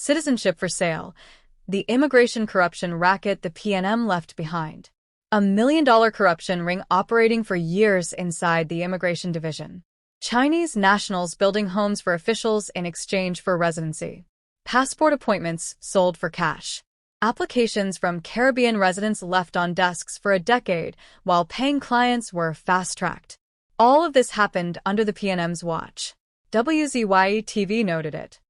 Citizenship for sale. The immigration corruption racket the PNM left behind. $1 million corruption ring operating for years inside the immigration division. Chinese nationals building homes for officials in exchange for residency. Passport appointments sold for cash. Applications from Caribbean residents left on desks for a decade while paying clients were fast-tracked. All of this happened under the PNM's watch. WZYE-TV noted it.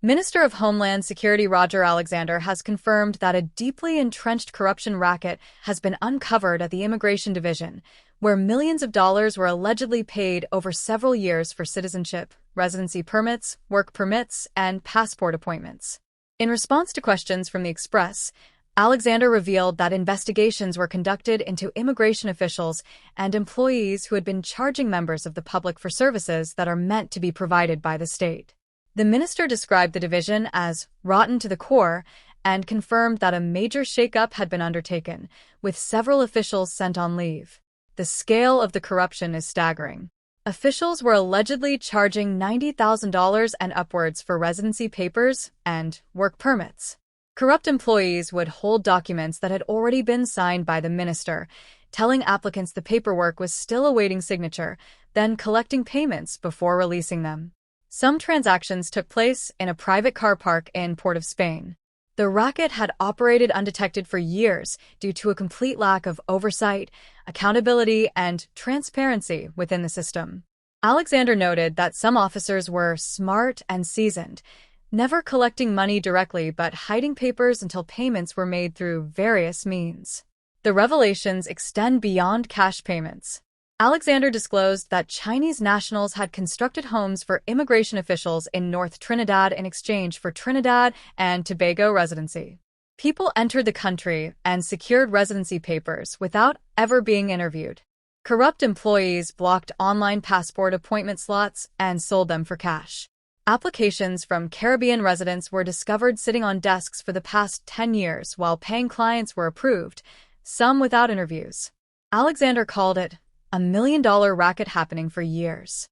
Minister of Homeland Security Roger Alexander has confirmed that a deeply entrenched corruption racket has been uncovered at the Immigration Division, where millions of dollars were allegedly paid over several years for citizenship, residency permits, work permits, and passport appointments. In response to questions from the Express, Alexander revealed that investigations were conducted into immigration officials and employees who had been charging members of the public for services that are meant to be provided by the state. The minister described the division as rotten to the core and confirmed that a major shakeup had been undertaken, with several officials sent on leave. The scale of the corruption is staggering. Officials were allegedly charging $90,000 and upwards for residency papers and work permits. Corrupt employees would hold documents that had already been signed by the minister, telling applicants the paperwork was still awaiting signature, then collecting payments before releasing them. Some transactions took place in a private car park in Port of Spain. The racket had operated undetected for years due to a complete lack of oversight, accountability, and transparency within the system. Alexander noted that some officers were smart and seasoned, never collecting money directly but hiding papers until payments were made through various means. The revelations extend beyond cash payments. Alexander disclosed that Chinese nationals had constructed homes for immigration officials in North Trinidad in exchange for Trinidad and Tobago residency. People entered the country and secured residency papers without ever being interviewed. Corrupt employees blocked online passport appointment slots and sold them for cash. Applications from Caribbean residents were discovered sitting on desks for the past 10 years while paying clients were approved, some without interviews. Alexander called it $1 million racket happening for years.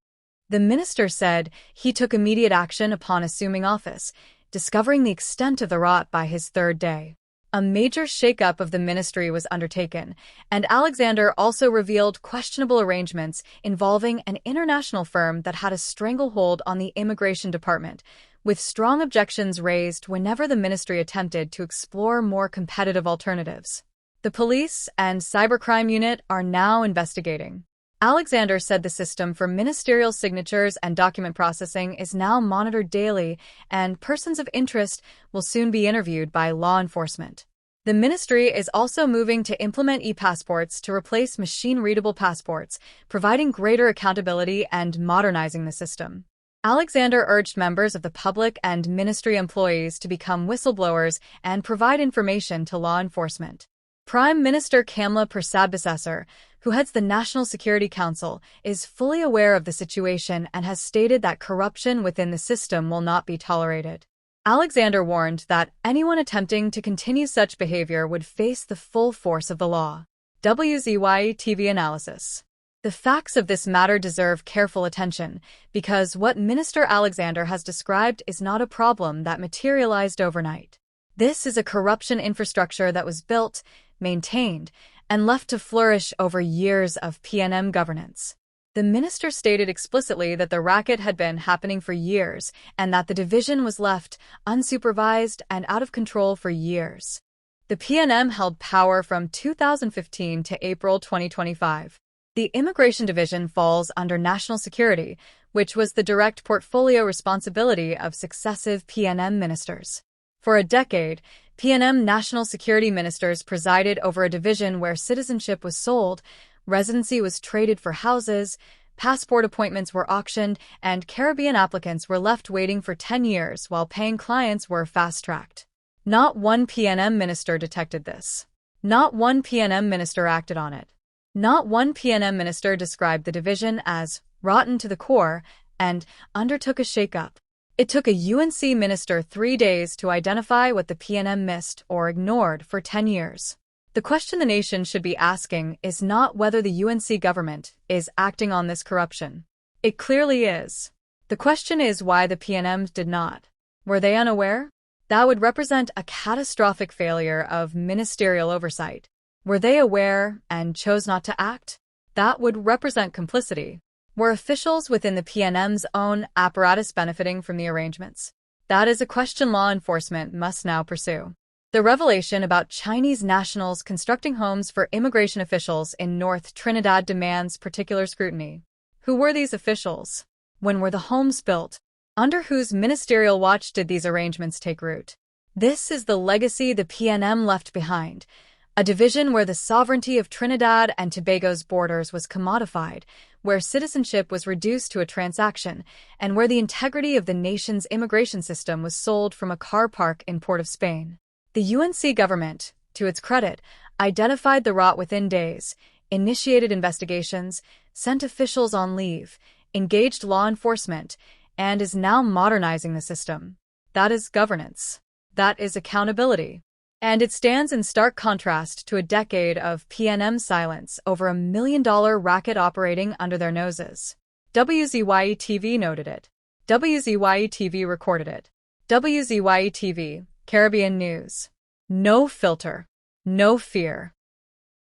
The minister said he took immediate action upon assuming office, discovering the extent of the rot by his third day. A major shakeup of the ministry was undertaken, and Alexander also revealed questionable arrangements involving an international firm that had a stranglehold on the immigration department, with strong objections raised whenever the ministry attempted to explore more competitive alternatives. The police and cybercrime unit are now investigating. Alexander said the system for ministerial signatures and document processing is now monitored daily, and persons of interest will soon be interviewed by law enforcement. The ministry is also moving to implement e-passports to replace machine-readable passports, providing greater accountability and modernizing the system. Alexander urged members of the public and ministry employees to become whistleblowers and provide information to law enforcement. Prime Minister Kamla Persad-Bissessar, who heads the National Security Council, is fully aware of the situation and has stated that corruption within the system will not be tolerated. Alexander warned that anyone attempting to continue such behavior would face the full force of the law. WZYE-TV analysis. The facts of this matter deserve careful attention because what Minister Alexander has described is not a problem that materialized overnight. This is a corruption infrastructure that was built, maintained, and left to flourish over years of PNM governance. The minister stated explicitly that the racket had been happening for years and that the division was left unsupervised and out of control for years. The PNM held power from 2015 to April 2025. The Immigration Division falls under National Security, which was the direct portfolio responsibility of successive PNM ministers. For a decade, PNM national security ministers presided over a division where citizenship was sold, residency was traded for houses, passport appointments were auctioned, and Caribbean applicants were left waiting for 10 years while paying clients were fast-tracked. Not one PNM minister detected this. Not one PNM minister acted on it. Not one PNM minister described the division as rotten to the core and undertook a shakeup. It took a UNC minister 3 days to identify what the PNM missed or ignored for 10 years. The question the nation should be asking is not whether the UNC government is acting on this corruption. It clearly is. The question is why the PNMs did not. Were they unaware? That would represent a catastrophic failure of ministerial oversight. Were they aware and chose not to act? That would represent complicity. Were officials within the PNM's own apparatus benefiting from the arrangements? That is a question law enforcement must now pursue. The revelation about Chinese nationals constructing homes for immigration officials in North Trinidad demands particular scrutiny. Who were these officials? When were the homes built? Under whose ministerial watch did these arrangements take root? This is the legacy the PNM left behind, a division where the sovereignty of Trinidad and Tobago's borders was commodified, where citizenship was reduced to a transaction, and where the integrity of the nation's immigration system was sold from a car park in Port of Spain. The UNC government, to its credit, identified the rot within days, initiated investigations, sent officials on leave, engaged law enforcement, and is now modernizing the system. That is governance. That is accountability. And it stands in stark contrast to a decade of PNM silence over $1 million racket operating under their noses. WZYE-TV noted it. WZYE-TV recorded it. WZYE-TV, Caribbean News. No filter. No fear.